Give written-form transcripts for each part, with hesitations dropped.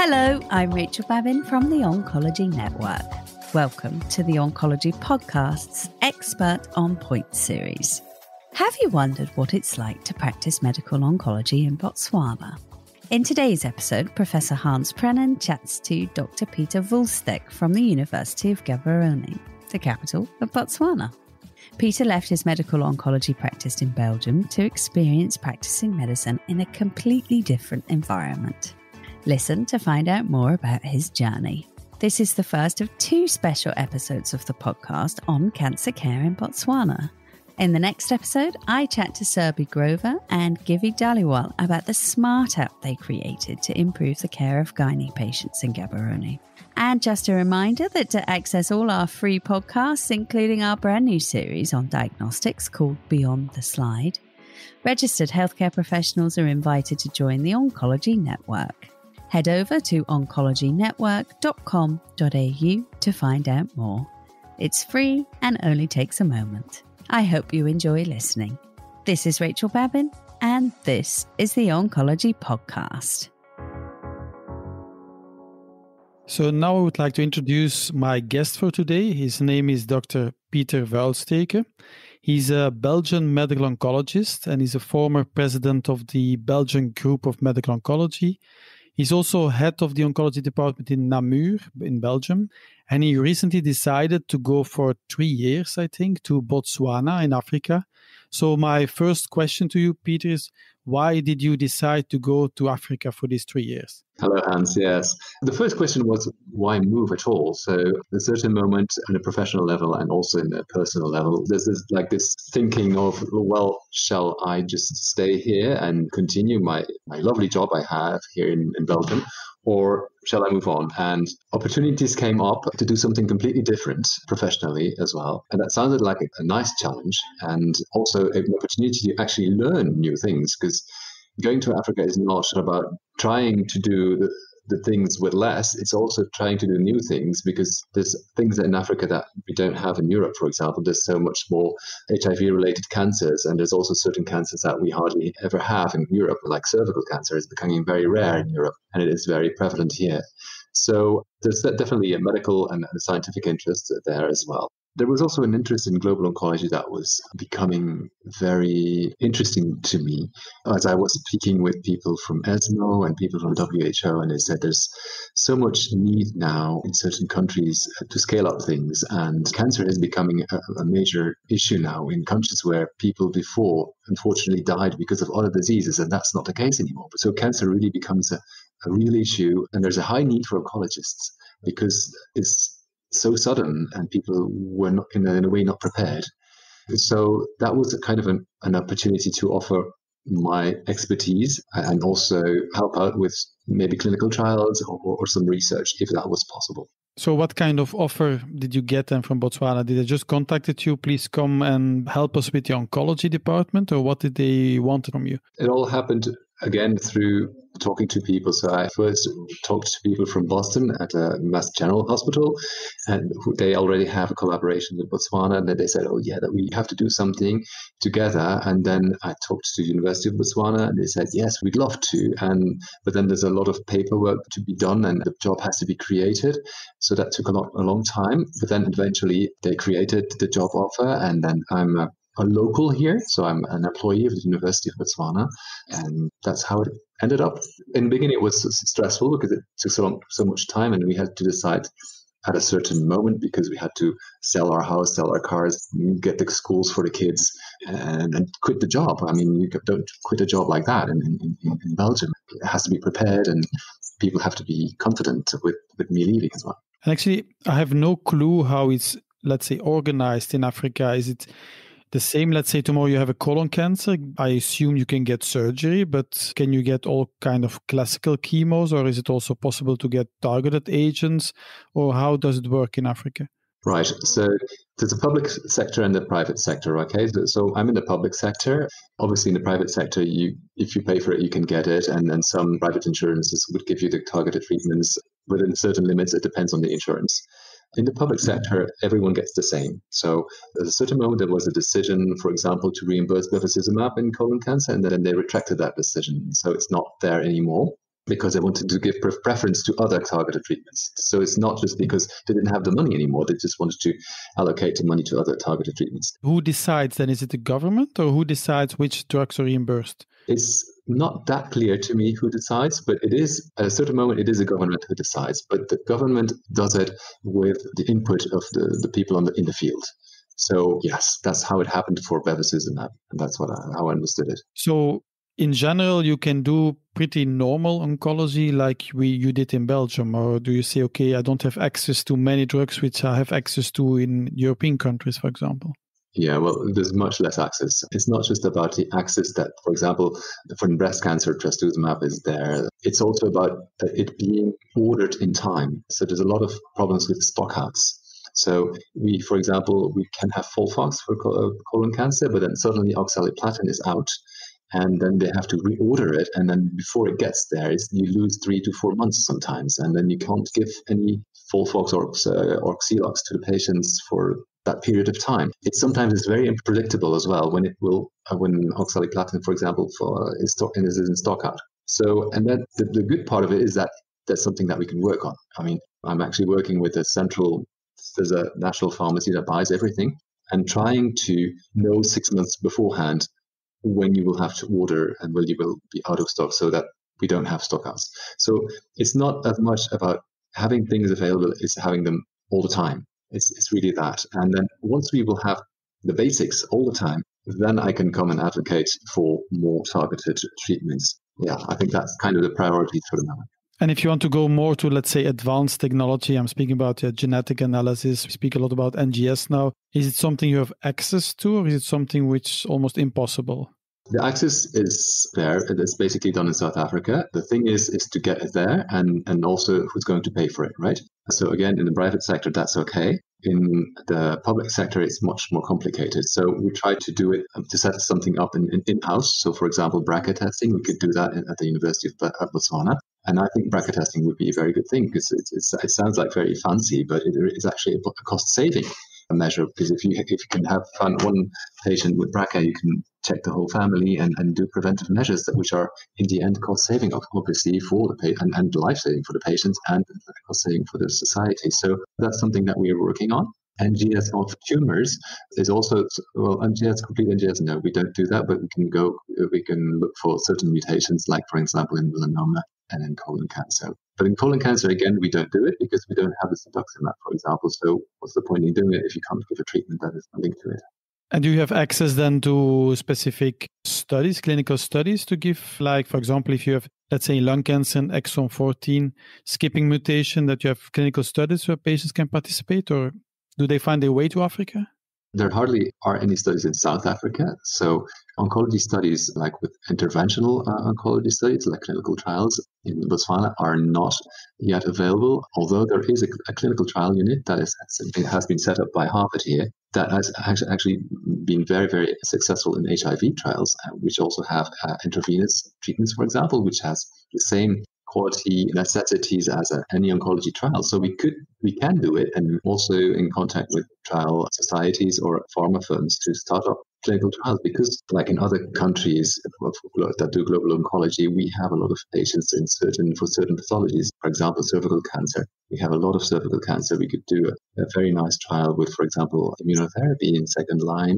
Hello, I'm Rachel Babin from the Oncology Network. Welcome to the Oncology Podcast's Expert on Point series. Have you wondered what it's like to practice medical oncology in Botswana? In today's episode, Professor Hans Prenen chats to Dr. Peter Woolstek from the University of Gaborone, the capital of Botswana. Peter left his medical oncology practice in Belgium to experience practicing medicine in a completely different environment. Listen to find out more about his journey. This is the first of 2 special episodes of the podcast on cancer care in Botswana. In the next episode, I chat to Serbi Grover and Givi Dhaliwal about the smart app they created to improve the care of gynae patients in Gaborone. And just a reminder that to access all our free podcasts, including our brand new series on diagnostics called Beyond the Slide, registered healthcare professionals are invited to join the Oncology Network. Head over to oncologynetwork.com.au to find out more. It's free and only takes a moment. I hope you enjoy listening. This is Rachel Babin, and this is the Oncology Podcast. So now I would like to introduce my guest for today. His name is Dr. Peter Woolstek. He's a Belgian medical oncologist, and he's a former president of the Belgian Group of Medical Oncology. He's also head of the oncology department in Namur in Belgium. And he recently decided to go for 3 years, I think, to Botswana in Africa. So my first question to you, Peter, is why did you decide to go to Africa for these 3 years? Hello, Hans. Yes. The first question was, why move at all? So at a certain moment on a professional level and also in a personal level, there's this thinking of, well, shall I just stay here and continue my lovely job I have here in Belgium? Or shall I move on? And opportunities came up to do something completely different professionally as well. And that sounded like a nice challenge and also an opportunity to actually learn new things, because going to Africa is not about trying to do the things with less. It's also trying to do new things, because there's things in Africa that we don't have in Europe, for example. There's so much more HIV-related cancers, and there's also certain cancers that we hardly ever have in Europe, like cervical cancer is becoming very rare in Europe, and it is very prevalent here. So there's definitely a medical and a scientific interest there as well. There was also an interest in global oncology that was becoming very interesting to me as I was speaking with people from ESMO and people from WHO, and they said there's so much need now in certain countries to scale up things, and cancer is becoming a major issue now in countries where people before unfortunately died because of other diseases, and that's not the case anymore. So cancer really becomes a real issue, and there's a high need for oncologists because it's so sudden and people were not in a way not prepared. So that was a kind of an opportunity to offer my expertise and also help out with maybe clinical trials or some research if that was possible. So what kind of offer did you get then from Botswana? Did they just contacted you, please come and help us with the oncology department, or what did they want from you? It all happened again through talking to people. So I first talked to people from Boston at Mass General Hospital, and they already have a collaboration with Botswana, and then they said, oh yeah, that we have to do something together. And then I talked to the University of Botswana, and they said, yes, we'd love to. But then there's a lot of paperwork to be done, and the job has to be created. So that took a long time. But then eventually they created the job offer, and then I'm a local here, so I'm an employee of the University of Botswana, and that's how it ended up. In the beginning, it was stressful because it took so much time, and we had to decide at a certain moment because we had to sell our house, sell our cars, get the schools for the kids, and quit the job. I mean, you don't quit a job like that in Belgium. It has to be prepared, and people have to be confident with me leaving as well. And actually, I have no clue how it's, let's say, organized in Africa. Is it the same? Let's say tomorrow you have a colon cancer. I assume you can get surgery, but can you get all kind of classical chemos, or is it also possible to get targeted agents, or how does it work in Africa? Right. So there's a public sector and the private sector. Okay. So I'm in the public sector. Obviously, in the private sector, if you pay for it, you can get it. And then some private insurances would give you the targeted treatments within certain limits. It depends on the insurance. In the public sector, everyone gets the same. So at a certain moment, there was a decision, for example, to reimburse bevacizumab in colon cancer, and then they retracted that decision. So it's not there anymore. because they wanted to give preference to other targeted treatments. So it's not just because they didn't have the money anymore, they just wanted to allocate the money to other targeted treatments. Who decides then? Is it the government, or who decides which drugs are reimbursed? It's not that clear to me who decides, but it is, at a certain moment, it is the government who decides. But the government does it with the input of the people in the field. So yes, that's how it happened for bevacizumab, and that's how I understood it. So in general, you can do pretty normal oncology like you did in Belgium, or do you say, okay, I don't have access to many drugs which I have access to in European countries, for example? Yeah, well, there's much less access. It's not just about the access that, for example, for breast cancer, trastuzumab is there. It's also about it being ordered in time. So there's a lot of problems with stockouts. So for example, we can have FOLFOX for colon cancer, but then suddenly oxaliplatin is out, and then they have to reorder it. And then before it gets there, you lose 3 to 4 months sometimes. And then you can't give any FOLFOX or Xelox to the patients for that period of time. It's very unpredictable as well when oxaliplatin, for example, is in stockout. So, and then the good part of it is that that's something that we can work on. I mean, I'm actually working with there's a national pharmacy that buys everything, and trying to know 6 months beforehand when you will have to order and when you will be out of stock, so that we don't have stockouts. So it's not as much about having things available, it's having them all the time. It's really that. And then once we will have the basics all the time, then I can come and advocate for more targeted treatments. Yeah, I think that's kind of the priority for the moment. And if you want to go more to, let's say, advanced technology, I'm speaking about genetic analysis. We speak a lot about NGS now. Is it something you have access to, or is it something which is almost impossible? The access is there. It's basically done in South Africa. The thing is to get it there, and also who's going to pay for it, right? So again, in the private sector, that's okay. In the public sector, it's much more complicated. So we try to do it, to set something up in-house. So for example, BRCA testing, we could do that at the University of Botswana. And I think BRCA testing would be a very good thing, because it sounds like very fancy, but it is actually a cost-saving measure, because if you can have one patient with BRCA, you can check the whole family and do preventive measures which are in the end cost saving, obviously, for the patient and life saving for the patients and cost saving for the society. So that's something that we are working on. NGS of tumors is also, well, complete NGS, no, we don't do that, but we can look for certain mutations, like for example in melanoma and in colon cancer. But in colon cancer, again, we don't do it because we don't have the cetuximab, for example. So what's the point in doing it if you can't give a treatment that is linked to it? And do you have access then to specific studies, clinical studies to give, like, for example, if you have, let's say, lung cancer and exon 14 skipping mutation, that you have clinical studies where patients can participate, or do they find their way to Africa? There hardly are any studies in South Africa. So oncology studies, like with interventional oncology studies, like clinical trials in Botswana, are not yet available, although there is a clinical trial unit that has been set up by Harvard here that has actually been very, very successful in HIV trials, which also have intravenous treatments, for example, which has the same quality necessities as any oncology trial. So we can do it, and also in contact with trial societies or pharma firms to start up clinical trials, because like in other countries that do global oncology, we have a lot of patients for certain pathologies. For example, cervical cancer. We have a lot of cervical cancer. We could do a very nice trial with, for example, immunotherapy in second line.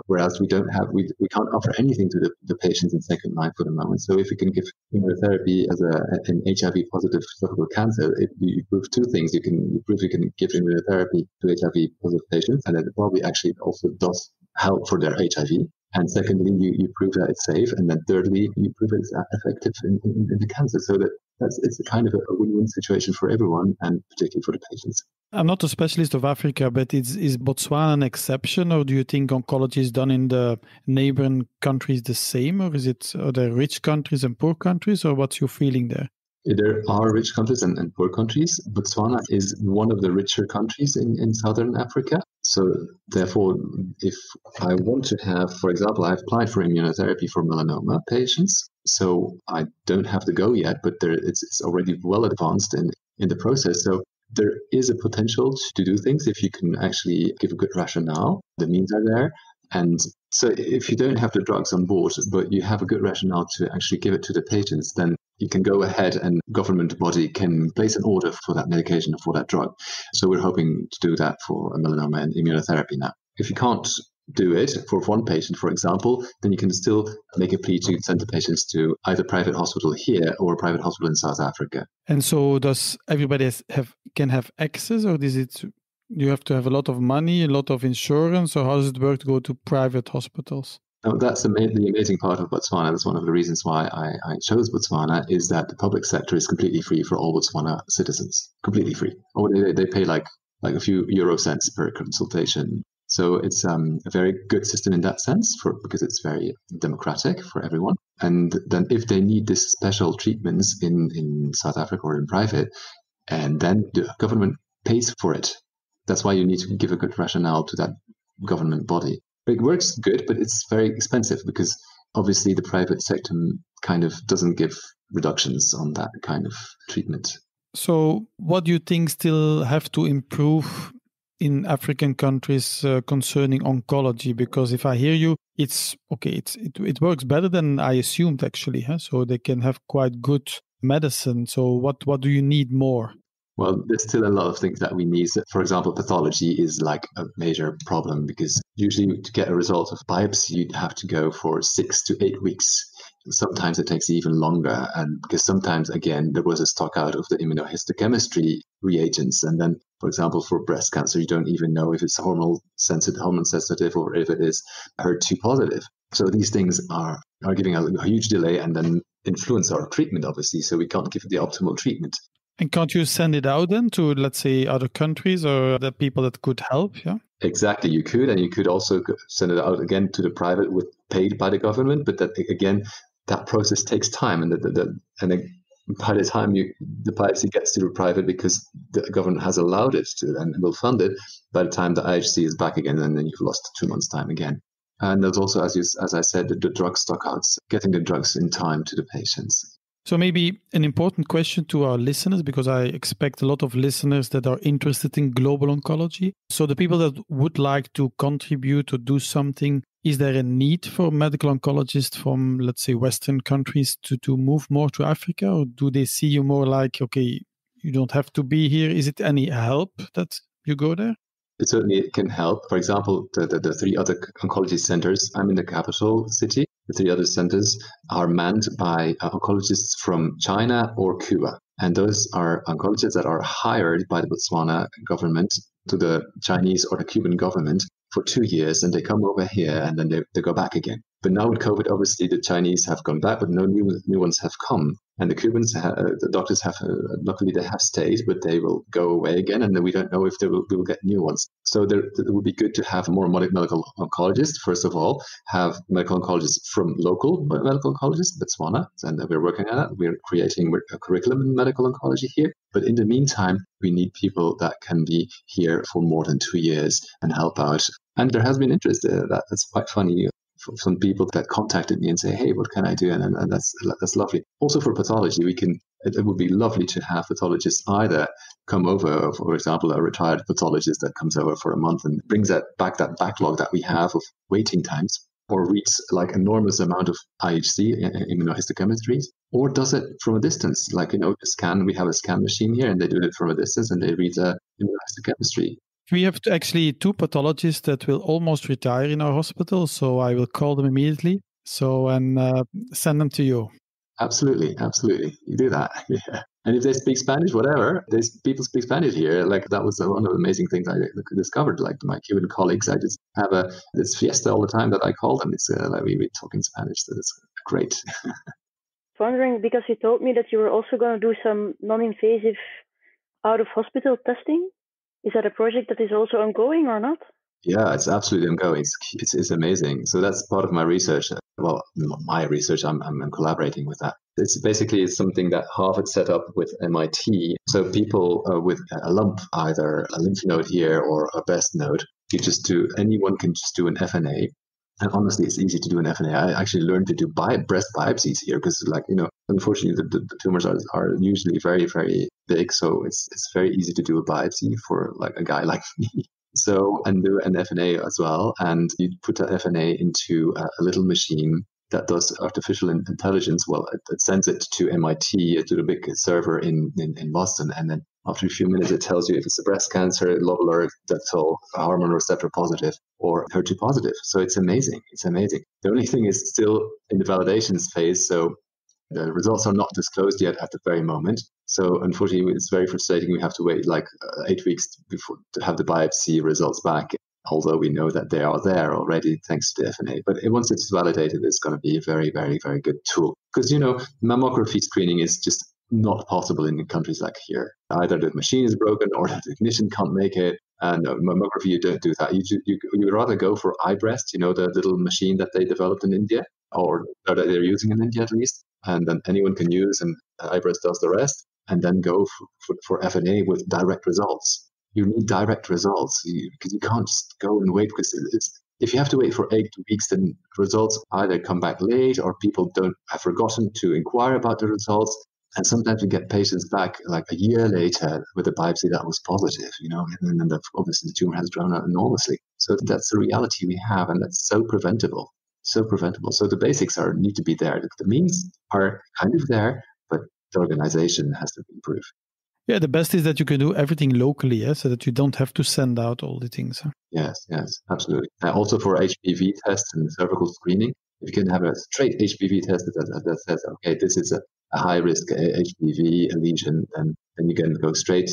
Whereas we can't offer anything to the patients in second line for the moment. So if you can give immunotherapy as an HIV positive cervical cancer, you prove two things. You can prove you can give immunotherapy to HIV positive patients, and it probably actually also does help for their HIV. And secondly, you prove that it's safe, and then thirdly, you prove it's effective in the cancer. So it's a kind of a win-win situation for everyone, and particularly for the patients. I'm not a specialist of Africa, but is Botswana an exception, or do you think oncology is done in the neighboring countries the same, or are there rich countries and poor countries, or what's your feeling there? There are rich countries and poor countries. Botswana is one of the richer countries in southern Africa. So therefore, if I want to have, for example, I've applied for immunotherapy for melanoma patients. So I don't have to go yet, but it's already well advanced in the process. So there is a potential to do things if you can actually give a good rationale. The means are there. And so if you don't have the drugs on board, but you have a good rationale to actually give it to the patients, then you can go ahead and government body can place an order for that medication, for that drug. So we're hoping to do that for melanoma and immunotherapy now. If you can't do it for one patient, for example, then you can still make a plea to send the patients to either private hospital here or a private hospital in South Africa. And so does everybody can have access, or is it you have to have a lot of money, a lot of insurance, or how does it work to go to private hospitals? Now, that's the amazing part of Botswana. That's one of the reasons why I chose Botswana, is that the public sector is completely free for all Botswana citizens. Completely free. Or they pay like a few euro cents per consultation. So it's a very good system in that sense, because it's very democratic for everyone. And then if they need this special treatments in South Africa or in private, and then the government pays for it. That's why you need to give a good rationale to that government body. It works good, but it's very expensive because obviously the private sector kind of doesn't give reductions on that kind of treatment. So what do you think still have to improve in African countries concerning oncology? Because if I hear you, it's okay. It works better than I assumed, actually. Huh? So they can have quite good medicine. So what do you need more? Well, there's still a lot of things that we need. For example, pathology is like a major problem because usually to get a result of biopsy, you'd have to go for 6 to 8 weeks. Sometimes it takes even longer. And because sometimes, again, there was a stock out of the immunohistochemistry reagents. And then, for example, for breast cancer, you don't even know if it's hormone sensitive or if it is HER2 positive. So these things are giving a huge delay and then influence our treatment, obviously. So we can't give the optimal treatment. And can't you send it out then to, let's say, other countries or the people that could help? Yeah, exactly. You could, and you could also send it out again to the private with paid by the government. But that again, that process takes time, and by the time the biopsy gets to the private, because the government has allowed it to and will fund it, by the time the IHC is back again, and then you've lost 2 months' time again. And there's also, as I said, the drug stockouts, getting the drugs in time to the patients. So maybe an important question to our listeners, because I expect a lot of listeners that are interested in global oncology. So the people that would like to contribute or do something, is there a need for medical oncologists from, let's say, Western countries to move more to Africa? Or do they see you more like, okay, you don't have to be here? Is it any help that you go there? It certainly can help. For example, the 3 other oncology centers, I'm in the capital city. The 3 other centers are manned by oncologists from China or Cuba. And those are oncologists that are hired by the Botswana government to the Chinese or the Cuban government for 2 years. And they come over here and then they go back again. But now with COVID, obviously the Chinese have gone back, but no new ones have come. And the Cubans, the doctors have, luckily they have stayed, but they will go away again. And then we don't know if we will get new ones. So it would be good to have more medical oncologists, first of all, have medical oncologists from local medical oncologists, Botswana. And we're working on that. We're creating a curriculum in medical oncology here. But in the meantime, we need people that can be here for more than 2 years and help out. And there has been interest. That's quite funny. Some people that contacted me and say, hey, what can I do? And that's lovely. Also for pathology, it would be lovely to have pathologists either come over, for example, a retired pathologist that comes over for a month and brings that backlog that we have of waiting times, or reads like enormous amount of IHC, immunohistochemistry, or does it from a distance, like, a scan. We have a scan machine here and they do it from a distance and they read immunohistochemistry. We have actually 2 pathologists that will almost retire in our hospital, so I will call them immediately. And send them to you. Absolutely. You do that. Yeah. And if they speak Spanish, whatever, people speak Spanish here. Like that was one of the amazing things I discovered. Like my Cuban colleagues, I just have this fiesta all the time that I call them. It's like we talk in Spanish, so it's great. Wondering, because you told me that you were also going to do some non-invasive out-of-hospital testing. Is that a project that is also ongoing or not? Yeah, it's absolutely ongoing. It's amazing. So that's part of my research. Well, my research, I'm collaborating with that. It's basically something that Harvard set up with MIT. So people with a lump, either a lymph node here or a breast node, anyone can just do an FNA. And honestly, it's easy to do an FNA. I actually learned to do breast biopsies here because, unfortunately, the tumors are usually very, very big. So it's very easy to do a biopsy for like a guy like me. So, and do an FNA as well. And you put that FNA into a little machine that does artificial intelligence. Well, it sends it to MIT, to the big server in Boston, and then after a few minutes, it tells you if it's a breast cancer, low alert, that's all hormone receptor positive or HER2 positive. So it's amazing. It's amazing. The only thing is still in the validation phase. So the results are not disclosed yet at the very moment. So unfortunately, it's very frustrating. We have to wait like 8 weeks before to have the biopsy results back, although we know that they are there already thanks to the FNA. But once it's validated, it's going to be a very, very, very good tool. Because, mammography screening is just not possible in countries like here. Either the machine is broken or the technician can't make it. And mammography, you don't do that. You would rather go for iBreast, the little machine that they developed in India, or that they're using in India at least. And then anyone can use, and iBreast does the rest. And then go for FNA with direct results. You need direct results because you can't just go and wait, because if you have to wait for 8 weeks, then results either come back late or people have forgotten to inquire about the results. And sometimes we get patients back like a year later with a biopsy that was positive, and then obviously the tumor has grown out enormously. So that's the reality we have, and that's so preventable. So the basics need to be there. The means are kind of there, but the organization has to improve. Yeah, the best is that you can do everything locally, so that you don't have to send out all the things. Yes, absolutely. Also for HPV tests and cervical screening, if you can have a straight HPV test that says, okay, this is a high-risk HPV lesion, and then you can go straight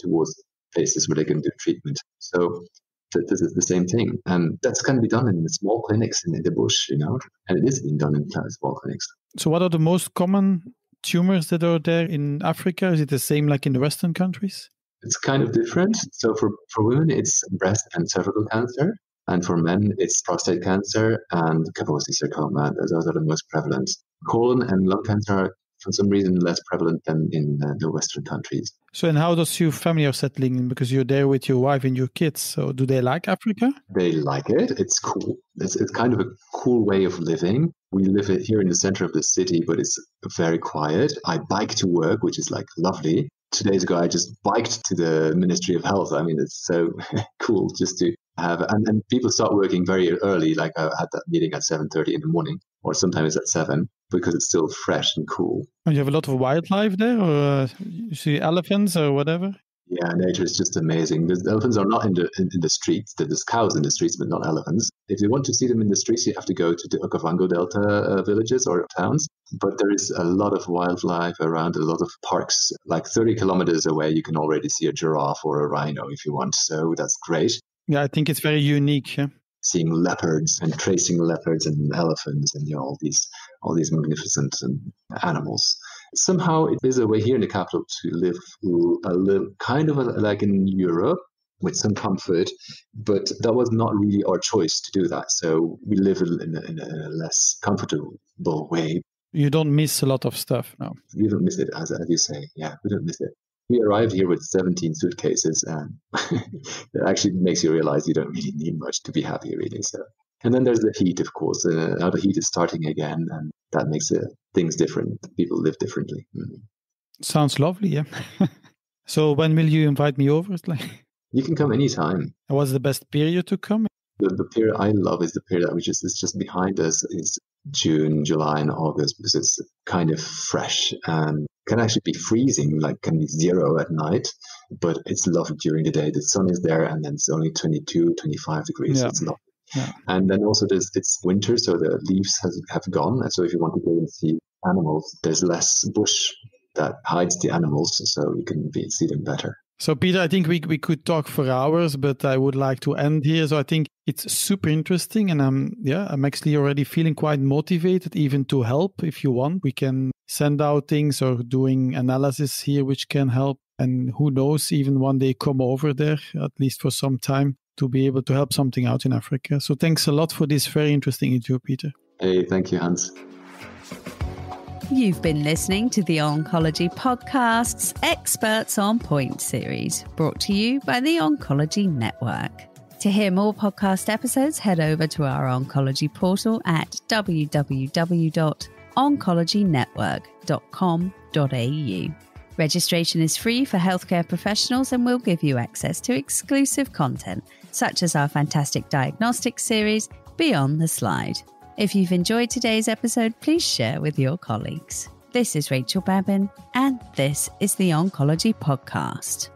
towards places where they can do treatment. So this is the same thing. And that's going to be done in the small clinics in the bush, and it is being done in small clinics. So what are the most common tumors that are there in Africa? Is it the same like in the Western countries? It's kind of different. So for women, it's breast and cervical cancer. And for men, it's prostate cancer and Kaposi sarcoma. Those are the most prevalent. Colon and lung cancer are, for some reason, less prevalent than in the Western countries. So, and how does your family are settling in? Because you're there with your wife and your kids. So do they like Africa? They like it. It's cool. It's kind of a cool way of living. We live here in the center of the city, but it's very quiet. I bike to work, which is like lovely. 2 days ago, I just biked to the Ministry of Health. I mean, it's so cool just to have, and people start working very early. Like I had that meeting at 7:30 in the morning, or sometimes at 7, because it's still fresh and cool. And you have a lot of wildlife there, or you see elephants or whatever? Yeah, nature is just amazing. The elephants are not in the streets. There's cows in the streets, but not elephants. If you want to see them in the streets, you have to go to the Okavango Delta villages or towns. But there is a lot of wildlife around, a lot of parks. Like 30 kilometers away, you can already see a giraffe or a rhino if you want. So that's great. Yeah, I think it's very unique. Yeah? Seeing leopards and tracing leopards and elephants and all these magnificent animals. Somehow it is a way here in the capital to live kind of like in Europe with some comfort, but that was not really our choice to do that. So we live in a less comfortable way. You don't miss a lot of stuff now. We don't miss it, as you say. Yeah, we don't miss it. We arrived here with 17 suitcases, and it actually makes you realize you don't really need much to be happy, really. So, and then there's the heat, of course. Now the heat is starting again, and that makes things different. People live differently. Mm-hmm. Sounds lovely, yeah. So when will you invite me over? You can come anytime. And what's the best period to come? The period I love is the period which is just behind us. Is June, July, and August, because it's kind of fresh and can actually be freezing, like can be 0 at night, but it's lovely during the day. The sun is there, and then it's only 22, 25 degrees. Yeah. So it's lovely. Yeah. And then also it's winter, so the leaves have gone. And so if you want to go and see animals, there's less bush that hides the animals, so you can see them better. So Peter, I think we could talk for hours, but I would like to end here. So I think it's super interesting, and I'm actually already feeling quite motivated even to help. If you want, we can send out things or doing analysis here which can help. And who knows, even one day come over there, at least for some time, to be able to help something out in Africa. So thanks a lot for this very interesting interview, Peter. Hey, thank you, Hans. You've been listening to the Oncology Podcast's Experts on Point series, brought to you by the Oncology Network. To hear more podcast episodes, head over to our oncology portal at www.oncologynetwork.com.au. Registration is free for healthcare professionals and will give you access to exclusive content, such as our fantastic diagnostic series, Beyond the Slide. If you've enjoyed today's episode, please share with your colleagues. This is Rachel Babin, and this is the Oncology Podcast.